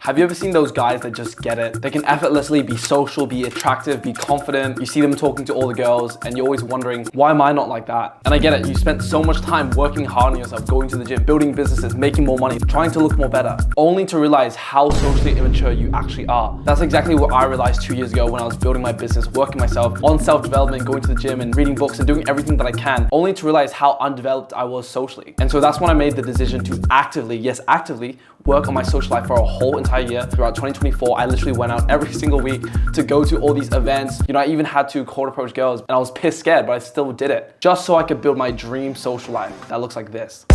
Have you ever seen those guys that just get it? They can effortlessly be social, be attractive, be confident. You see them talking to all the girls and you're always wondering, why am I not like that? And I get it, you spent so much time working hard on yourself, going to the gym, building businesses, making more money, trying to look more better, only to realize how socially immature you actually are. That's exactly what I realized 2 years ago when I was building my business, working myself on self-development, going to the gym and reading books and doing everything that I can, only to realize how undeveloped I was socially. And so that's when I made the decision to actively, yes, actively, work on my social life for a whole entire year. Throughout 2024, I literally went out every single week to go to all these events. You know, I even had to cold approach girls and I was pissed scared, but I still did it just so I could build my dream social life that looks like this.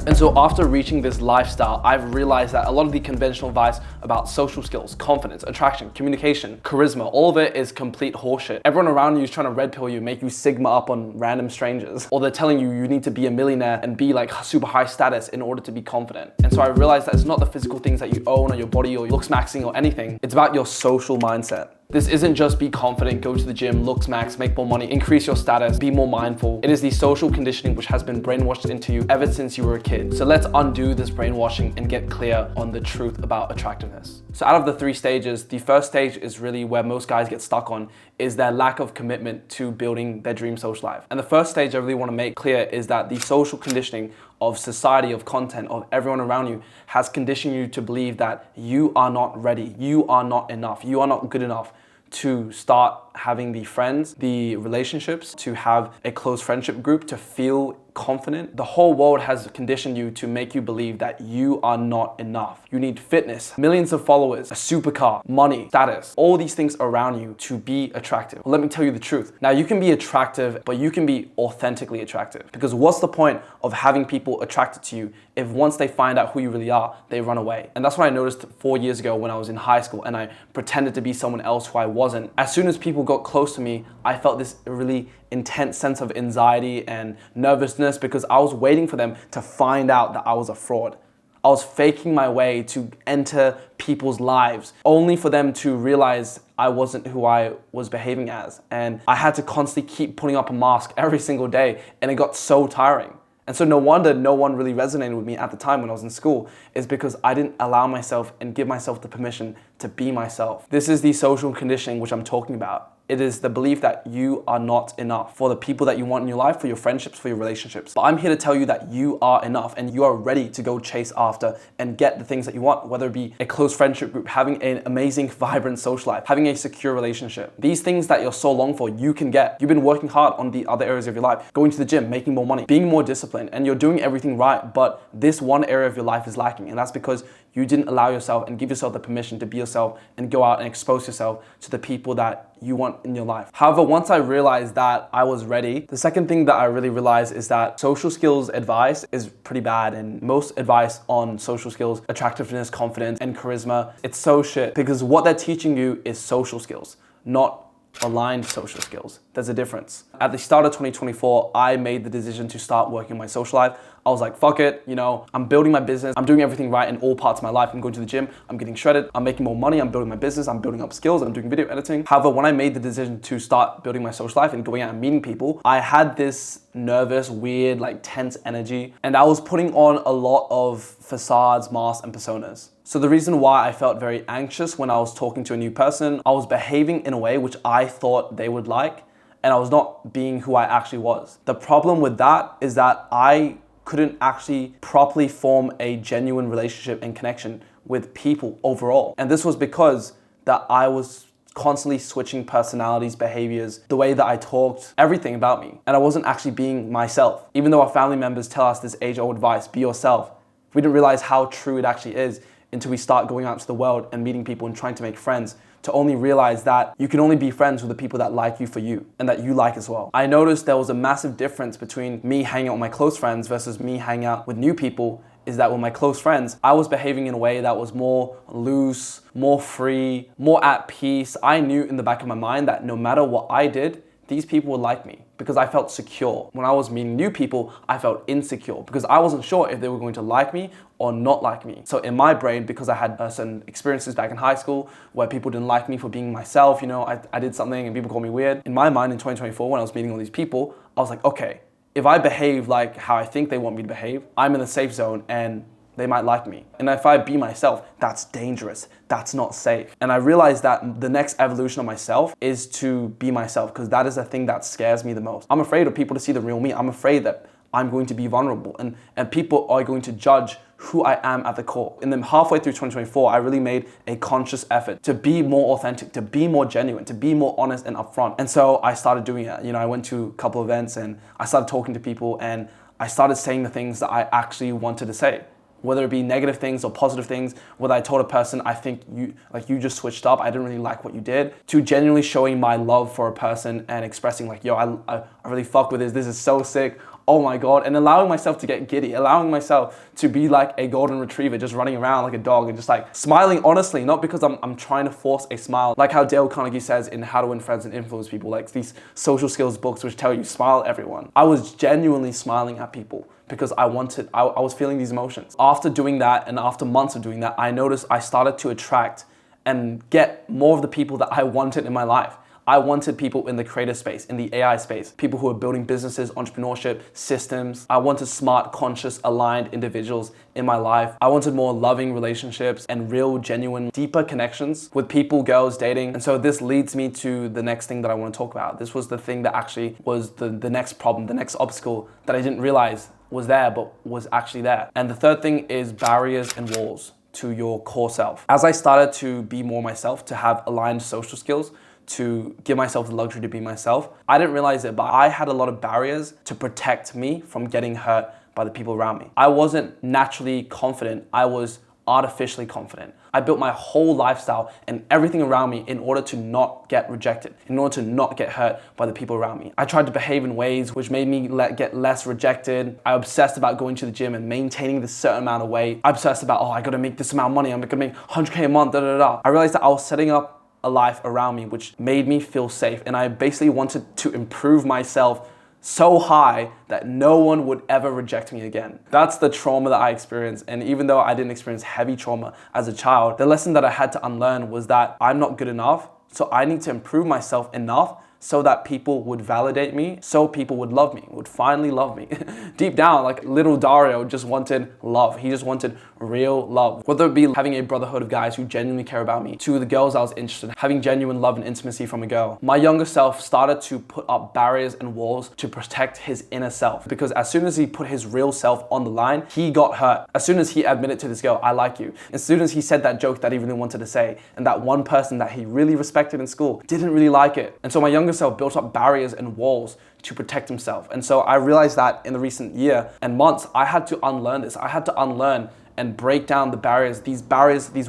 And so after reaching this lifestyle, I've realized that a lot of the conventional advice about social skills, confidence, attraction, communication, charisma, all of it is complete horseshit. Everyone around you is trying to red pill you, make you sigma up on random strangers, or they're telling you you need to be a millionaire and be like super high status in order to be confident. And so I realized that it's not the physical things that you own or your body or looks maxing or anything. It's about your social mindset. This isn't just be confident, go to the gym, looks max, make more money, increase your status, be more mindful. It is the social conditioning which has been brainwashed into you ever since you were a kid. So let's undo this brainwashing and get clear on the truth about attractiveness. So out of the 3 stages, the first stage is really where most guys get stuck on, is their lack of commitment to building their dream social life. And the first stage I really want to make clear is that the social conditioning of society, of content, of everyone around you has conditioned you to believe that you are not ready, you are not enough, you are not good enough to start having the friends, the relationships, to have a close friendship group, to feel confident. The whole world has conditioned you to make you believe that you are not enough. You need fitness, millions of followers, a supercar, money, status, all these things around you to be attractive. Well, let me tell you the truth. Now you can be attractive, but you can be authentically attractive, because what's the point of having people attracted to you if once they find out who you really are, they run away? And that's what I noticed 4 years ago when I was in high school and I pretended to be someone else who I wasn't. As soon as people got close to me, I felt this really intense sense of anxiety and nervousness because I was waiting for them to find out that I was a fraud. I was faking my way to enter people's lives only for them to realize I wasn't who I was behaving as. And I had to constantly keep putting up a mask every single day, and it got so tiring. And so no wonder no one really resonated with me at the time when I was in school, is because I didn't allow myself and give myself the permission to be myself. This is the social conditioning which I'm talking about. It is the belief that you are not enough for the people that you want in your life, for your friendships, for your relationships. But I'm here to tell you that you are enough and you are ready to go chase after and get the things that you want, whether it be a close friendship group, having an amazing, vibrant social life, having a secure relationship. These things that you're so long for, you can get. You've been working hard on the other areas of your life, going to the gym, making more money, being more disciplined, and you're doing everything right, but this one area of your life is lacking, and that's because you didn't allow yourself and give yourself the permission to be yourself and go out and expose yourself to the people that you want in your life. However, once I realized that I was ready, the second thing that I really realized is that social skills advice is pretty bad, and most advice on social skills, attractiveness, confidence, and charisma, it's so shit, because what they're teaching you is social skills, not aligned social skills. There's a difference. At the start of 2024, I made the decision to start working on my social life. I was like, fuck it, you know, I'm building my business. I'm doing everything right in all parts of my life. I'm going to the gym, I'm getting shredded, I'm making more money, I'm building my business, I'm building up skills, I'm doing video editing. However, when I made the decision to start building my social life and going out and meeting people, I had this nervous, weird, like tense energy, and I was putting on a lot of facades, masks, and personas. So the reason why I felt very anxious when I was talking to a new person, I was behaving in a way which I thought they would like, and I was not being who I actually was. The problem with that is that I couldn't actually properly form a genuine relationship and connection with people overall. And this was because that I was constantly switching personalities, behaviors, the way that I talked, everything about me. And I wasn't actually being myself. Even though our family members tell us this age-old advice, be yourself, we didn't realize how true it actually is until we start going out to the world and meeting people and trying to make friends, to only realize that you can only be friends with the people that like you for you and that you like as well. I noticed there was a massive difference between me hanging out with my close friends versus me hanging out with new people, is that with my close friends, I was behaving in a way that was more loose, more free, more at peace. I knew in the back of my mind that no matter what I did, these people would like me because I felt secure. When I was meeting new people, I felt insecure because I wasn't sure if they were going to like me or not like me. So in my brain, because I had certain experiences back in high school where people didn't like me for being myself, you know, I did something and people called me weird. In my mind in 2024, when I was meeting all these people, I was like, okay, if I behave like how I think they want me to behave, I'm in the safe zone and they might like me. And if I be myself, that's dangerous. That's not safe. And I realized that the next evolution of myself is to be myself, because that is the thing that scares me the most. I'm afraid of people to see the real me. I'm afraid that I'm going to be vulnerable and people are going to judge who I am at the core. And then halfway through 2024, I really made a conscious effort to be more authentic, to be more genuine, to be more honest and upfront. And so I started doing it. You know, I went to a couple events and I started talking to people and I started saying the things that I actually wanted to say. Whether it be negative things or positive things, whether I told a person, I think you just switched up, I didn't really like what you did, to genuinely showing my love for a person and expressing like, yo, I really fuck with this is so sick, oh my God, and allowing myself to get giddy, allowing myself to be like a golden retriever, just running around like a dog and just like smiling honestly, not because I'm trying to force a smile, like how Dale Carnegie says in How to Win Friends and Influence People, like these social skills books which tell you smile at everyone. I was genuinely smiling at people because I was feeling these emotions. After doing that and after months of doing that, I noticed I started to attract and get more of the people that I wanted in my life. I wanted people in the creative space, in the AI space, people who are building businesses, entrepreneurship, systems. I wanted smart, conscious, aligned individuals in my life. I wanted more loving relationships and real, genuine, deeper connections with people, girls, dating. And so this leads me to the next thing that I want to talk about. This was the thing that actually was the next problem, the next obstacle that I didn't realize was there, but was actually there. And the third thing is barriers and walls to your core self. As I started to be more myself, to have aligned social skills, to give myself the luxury to be myself, I didn't realize it, but I had a lot of barriers to protect me from getting hurt by the people around me. I wasn't naturally confident, I was artificially confident. I built my whole lifestyle and everything around me in order to not get rejected, in order to not get hurt by the people around me. I tried to behave in ways which made me get less rejected. I obsessed about going to the gym and maintaining this certain amount of weight. I obsessed about, oh, I gotta make this amount of money, I'm gonna make 100K a month, I realized that I was setting up a life around me which made me feel safe, and I basically wanted to improve myself so high that no one would ever reject me again. That's the trauma that I experienced. And even though I didn't experience heavy trauma as a child, the lesson that I had to unlearn was that I'm not good enough. So I need to improve myself enough so that people would validate me, so people would love me, would finally love me. Deep down, like little Dario just wanted love. He just wanted real love. Whether it be having a brotherhood of guys who genuinely care about me, to the girls I was interested in, having genuine love and intimacy from a girl. My younger self started to put up barriers and walls to protect his inner self, because as soon as he put his real self on the line, he got hurt. As soon as he admitted to this girl, I like you. As soon as he said that joke that he really wanted to say, and that one person that he really respected in school didn't really like it. And so my younger self built up barriers and walls to protect himself. And so I realized that in the recent year and months, I had to unlearn this. I had to unlearn and break down the barriers, these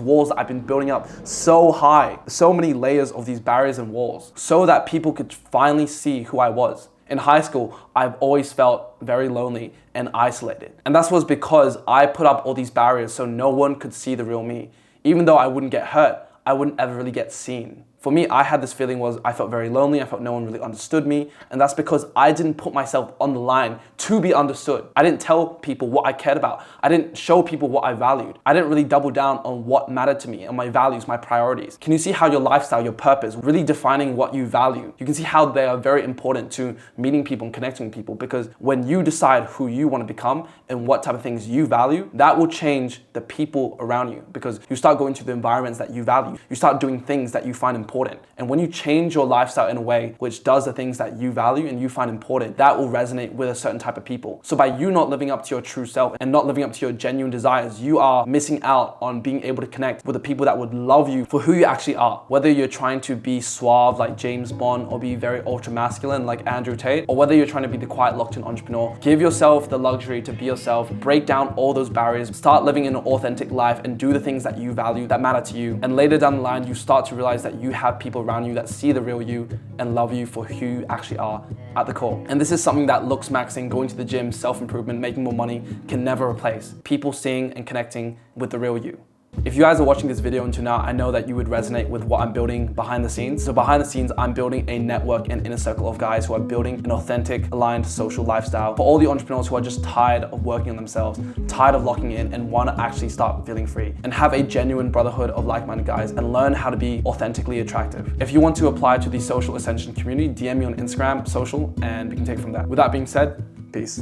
walls that I've been building up so high, so many layers of these barriers and walls, so that people could finally see who I was. In high school, I've always felt very lonely and isolated. And that was because I put up all these barriers so no one could see the real me. Even though I wouldn't get hurt, I wouldn't ever really get seen. For me, I had this feeling was I felt very lonely, I felt no one really understood me, and that's because I didn't put myself on the line to be understood. I didn't tell people what I cared about. I didn't show people what I valued. I didn't really double down on what mattered to me and my values, my priorities. Can you see how your lifestyle, your purpose, really defining what you value? You can see how they are very important to meeting people and connecting with people, because when you decide who you want to become and what type of things you value, that will change the people around you, because you start going to the environments that you value. You start doing things that you find important. And when you change your lifestyle in a way which does the things that you value and you find important, that will resonate with a certain type of people. So by you not living up to your true self and not living up to your genuine desires, you are missing out on being able to connect with the people that would love you for who you actually are. Whether you're trying to be suave like James Bond or be very ultra masculine like Andrew Tate, or whether you're trying to be the quiet, locked-in entrepreneur, give yourself the luxury to be yourself, break down all those barriers, start living an authentic life and do the things that you value, that matter to you. And later down the line, you start to realize that you have people around you that see the real you and love you for who you actually are at the core. And this is something that looks maxing, going to the gym, self-improvement, making more money can never replace. People seeing and connecting with the real you. If you guys are watching this video until now, I know that you would resonate with what I'm building behind the scenes. So behind the scenes, I'm building a network and inner circle of guys who are building an authentic, aligned social lifestyle for all the entrepreneurs who are just tired of working on themselves, tired of locking in, and want to actually start feeling free and have a genuine brotherhood of like-minded guys and learn how to be authentically attractive. If you want to apply to the Social Ascension community, DM me on Instagram, social, and we can take it from there. With that being said, Peace.